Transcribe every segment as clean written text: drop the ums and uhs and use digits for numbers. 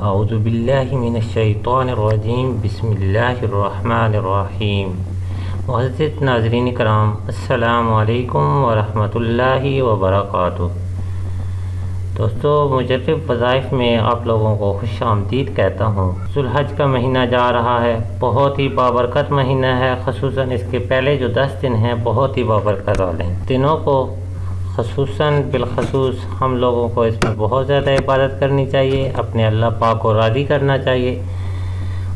اعوذ باللہ من الشیطان الرجیم، بسم اللہ الرحمن الرحیم۔ معزز ناظرین کرام، السلام علیکم ورحمۃ اللہ وبرکاتہ۔ دوستو، مجرب وظائف میں آپ لوگوں کو خوش آمدید کہتا ہوں۔ ذو الحج کا مہینہ جا رہا ہے، بہت ہی بابرکت مہینہ ہے، خصوصاً اس کے پہلے جو 10 دن ہیں بہت ہی بابرکت والے ہیں۔ دنوں کو خصوصاً بالخصوص ہم لوگوں کو اس میں بہت زیادہ عبادت کرنی چاہیے، اپنے اللہ پاک کو راضی کرنا چاہیے،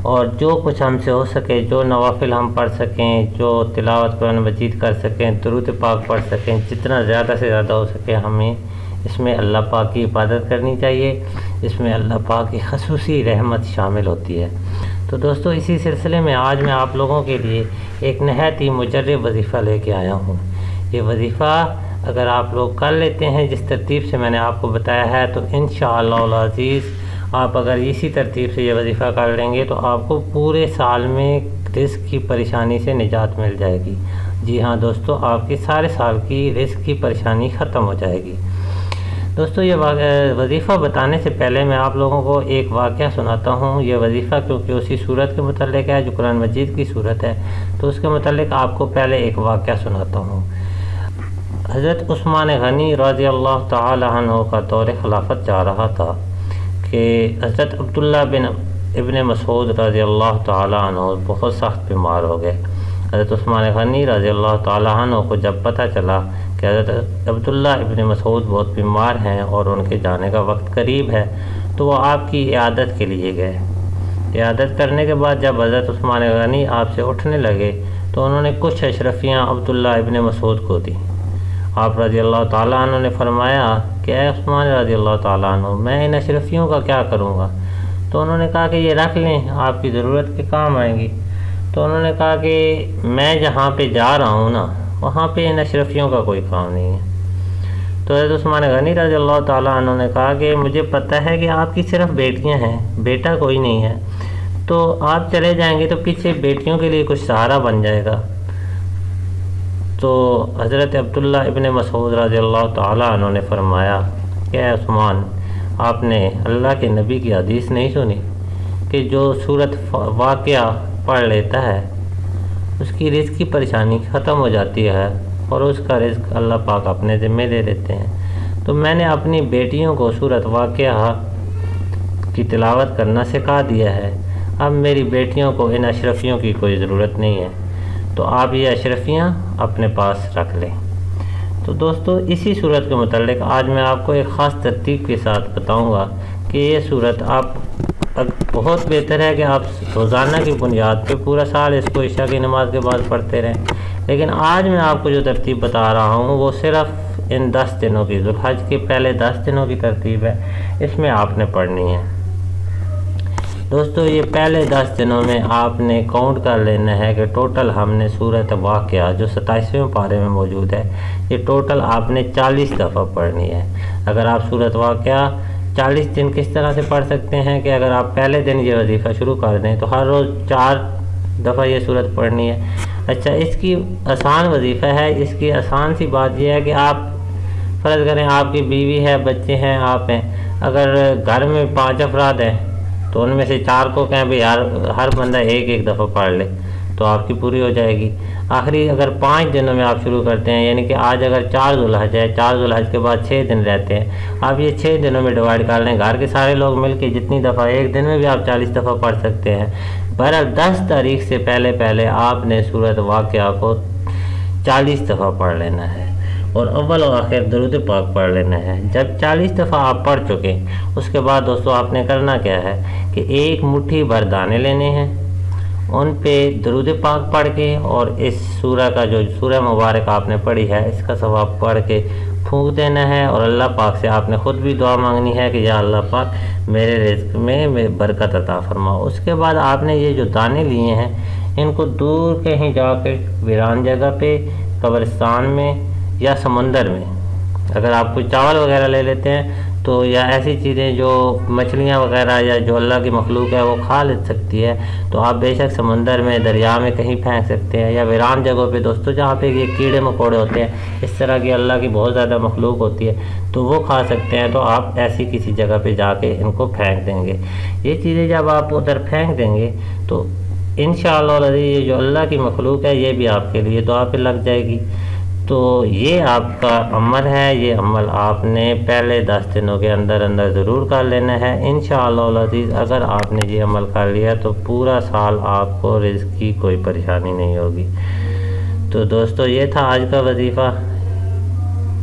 اور جو کچھ ہم سے ہو سکے، جو نوافل ہم پڑھ سکیں، جو تلاوت قرآن مجید کر سکیں، درود پاک پڑھ سکیں، جتنا زیادہ سے زیادہ ہو سکے ہمیں اس میں اللہ پاک کی عبادت کرنی چاہیے۔ اس میں اللہ پاک کی خصوصی رحمت شامل ہوتی ہے۔ تو دوستو، اسی سلسلے میں آج میں آپ لوگوں کے لیے ایک نہایت ہی مجرب وظیفہ لے کے آیا ہوں۔ یہ وظیفہ اگر آپ لوگ کر لیتے ہیں جس ترتیب سے میں نے آپ کو بتایا ہے، تو انشاءاللہ العزیز آپ اگر اسی ترتیب سے یہ وظیفہ کر لیں گے تو آپ کو پورے سال میں رزق کی پریشانی سے نجات مل جائے گی۔ جی ہاں دوستو، آپ کی سارے سال کی رزق کی پریشانی ختم ہو جائے گی۔ دوستو، یہ وظیفہ بتانے سے پہلے میں آپ لوگوں کو ایک واقعہ سناتا ہوں۔ یہ وظیفہ کیونکہ اسی صورت کے متعلق ہے جو قرآن مجید کی صورت ہے، تو اس کے متعلق آپ کو پہلے ایک واقعہ سناتا ہوں۔ حضرت عثمان غنی رضی اللہ تعالی عنہ کا دور خلافت جا رہا تھا کہ حضرت عبداللہ بن ابن مسعود رضی اللہ تعالی عنہ بہت سخت بیمار ہو گئے۔ حضرت عثمان غنی رضی اللہ تعالی عنہ کو جب پتہ چلا کہ حضرت عبداللہ ابن مسعود بہت بیمار ہیں اور ان کے جانے کا وقت قریب ہے، تو وہ آپ کی عیادت کے لیے گئے۔ عیادت کرنے کے بعد جب حضرت عثمان غنی آپ سے اٹھنے لگے تو انہوں نے کچھ اشرفیاں عبداللہ ابن مسعود کو دی۔ آپ رضی اللہ تعالیٰ عنہ نے فرمایا کہ اے عثمان رضی اللہ تعالیٰ عنہ، میں ان اشرفیوں کا کیا کروں گا؟ تو انہوں نے کہا کہ یہ رکھ لیں، آپ کی ضرورت کے کام آئیں گی۔ تو انہوں نے کہا کہ میں جہاں پہ جا رہا ہوں نا، وہاں پہ ان اشرفیوں کا کوئی کام نہیں ہے۔ تو حضرت عثمان غنی رضی اللہ تعالیٰ عنہ نے کہا کہ مجھے پتہ ہے کہ آپ کی صرف بیٹیاں ہیں، بیٹا کوئی نہیں ہے، تو آپ چلے جائیں گے تو پیچھے بیٹیوں کے لیے کچھ سہارا بن جائے گا۔ تو حضرت عبداللہ ابن مسعود رضی اللہ تعالیٰ عنہ نے فرمایا کہ اے عثمان، آپ نے اللہ کے نبی کی حدیث نہیں سنی کہ جو سورت واقعہ پڑھ لیتا ہے اس کی رزق کی پریشانی ختم ہو جاتی ہے اور اس کا رزق اللہ پاک اپنے ذمہ دے دیتے ہیں۔ تو میں نے اپنی بیٹیوں کو سورت واقعہ کی تلاوت کرنا سکھا دیا ہے، اب میری بیٹیوں کو ان اشرفیوں کی کوئی ضرورت نہیں ہے، تو آپ یہ اشرفیاں اپنے پاس رکھ لیں۔ تو دوستو، اسی صورت کے متعلق آج میں آپ کو ایک خاص ترتیب کے ساتھ بتاؤں گا کہ یہ صورت آپ بہت بہتر ہے کہ آپ روزانہ کی بنیاد پہ پورا سال اس کو عشاء کی نماز کے بعد پڑھتے رہیں، لیکن آج میں آپ کو جو ترتیب بتا رہا ہوں وہ صرف ان 10 دنوں کی، ذو الحج کے پہلے 10 دنوں کی ترتیب ہے، اس میں آپ نے پڑھنی ہے۔ دوستو، یہ پہلے 10 دنوں میں آپ نے کاؤنٹ کر لینا ہے کہ ٹوٹل ہم نے سورت واقعہ جو 27ویں پارے میں موجود ہے، یہ ٹوٹل آپ نے 40 دفعہ پڑھنی ہے۔ اگر آپ سورت واقعہ 40 دن کس طرح سے پڑھ سکتے ہیں کہ اگر آپ پہلے دن یہ وظیفہ شروع کر دیں تو ہر روز 4 دفعہ یہ سورت پڑھنی ہے۔ اچھا، اس کی آسان وظیفہ ہے۔ اس کی آسان سی بات یہ ہے کہ آپ فرض کریں آپ کی بیوی ہے، بچے ہیں، آپ ہیں، اگر گھر میں 5 افراد ہیں تو ان میں سے 4 کو کہیں بھی ہر بندہ ایک دفعہ پڑھ لے تو آپ کی پوری ہو جائے گی۔ آخری اگر 5 دنوں میں آپ شروع کرتے ہیں، یعنی کہ آج اگر 4 ذو الحج ہے، 4 ذو الحج کے بعد 6 دن رہتے ہیں، آپ یہ 6 دنوں میں ڈیوائیڈ کر لیں، گھر کے سارے لوگ مل کے جتنی دفعہ ایک دن میں بھی آپ 40 دفعہ پڑھ سکتے ہیں۔ بہرحال 10 تاریخ سے پہلے آپ نے سورت واقعہ کو 40 دفعہ پڑھ لینا ہے اور اول و آخر درود پاک پڑھ لینا ہے۔ جب 40 دفعہ آپ پڑھ چکے، اس کے بعد دوستو آپ نے کرنا کیا ہے کہ ایک مٹھی بھر دانے لینے ہیں، ان پہ درود پاک پڑھ کے اور اس سورہ کا جو سورہ مبارک آپ نے پڑھی ہے اس کا ثواب پڑھ کے پھونک دینا ہے، اور اللہ پاک سے آپ نے خود بھی دعا مانگنی ہے کہ یا اللہ پاک میرے رزق میں برکت عطا فرماؤ۔ اس کے بعد آپ نے یہ جو دانے لیے ہیں ان کو دور کہیں جا کے ویران جگہ پہ، قبرستان میں یا سمندر میں، اگر آپ کوئی چاول وغیرہ لے لیتے ہیں تو یا ایسی چیزیں جو مچھلیاں وغیرہ یا جو اللہ کی مخلوق ہے وہ کھا لے سکتی ہے، تو آپ بے شک سمندر میں، دریا میں کہیں پھینک سکتے ہیں، یا ویران جگہوں پہ دوستو جہاں پہ یہ کیڑے مکوڑے ہوتے ہیں، اس طرح کی اللہ کی بہت زیادہ مخلوق ہوتی ہے تو وہ کھا سکتے ہیں، تو آپ ایسی کسی جگہ پہ جا کے ان کو پھینک دیں گے۔ یہ چیزیں جب آپ ادھر پھینک دیں گے تو انشاءاللہ العزیز یہ جو اللہ کی مخلوق ہے یہ بھی آپ کے لیے دعا پہ لگ جائے گی۔ تو یہ آپ کا عمل ہے، یہ عمل آپ نے پہلے 10 دنوں کے اندر اندر ضرور کر لینا ہے انشاءاللہ العزیز۔ اگر آپ نے یہ عمل کر لیا تو پورا سال آپ کو رزق کی کوئی پریشانی نہیں ہوگی۔ تو دوستو یہ تھا آج کا وظیفہ۔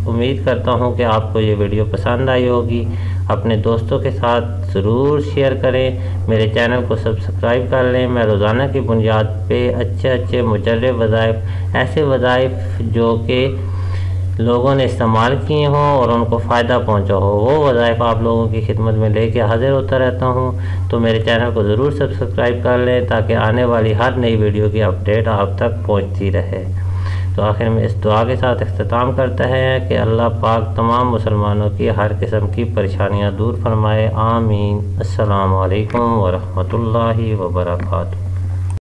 امید کرتا ہوں کہ آپ کو یہ ویڈیو پسند آئی ہوگی۔ اپنے دوستوں کے ساتھ ضرور شیئر کریں، میرے چینل کو سبسکرائب کر لیں۔ میں روزانہ کی بنیاد پہ اچھے مجرب وظائف، ایسے وظائف جو کہ لوگوں نے استعمال کیے ہوں اور ان کو فائدہ پہنچا ہو، وہ وظائف آپ لوگوں کی خدمت میں لے کے حاضر ہوتا رہتا ہوں۔ تو میرے چینل کو ضرور سبسکرائب کر لیں تاکہ آنے والی ہر نئی ویڈیو کی اپڈیٹ آپ تک پہنچتی رہے۔ تو آخر میں اس دعا کے ساتھ اختتام کرتا ہے کہ اللہ پاک تمام مسلمانوں کی ہر قسم کی پریشانیاں دور فرمائے، آمین۔ السلام علیکم ورحمۃ اللہ وبرکاتہ۔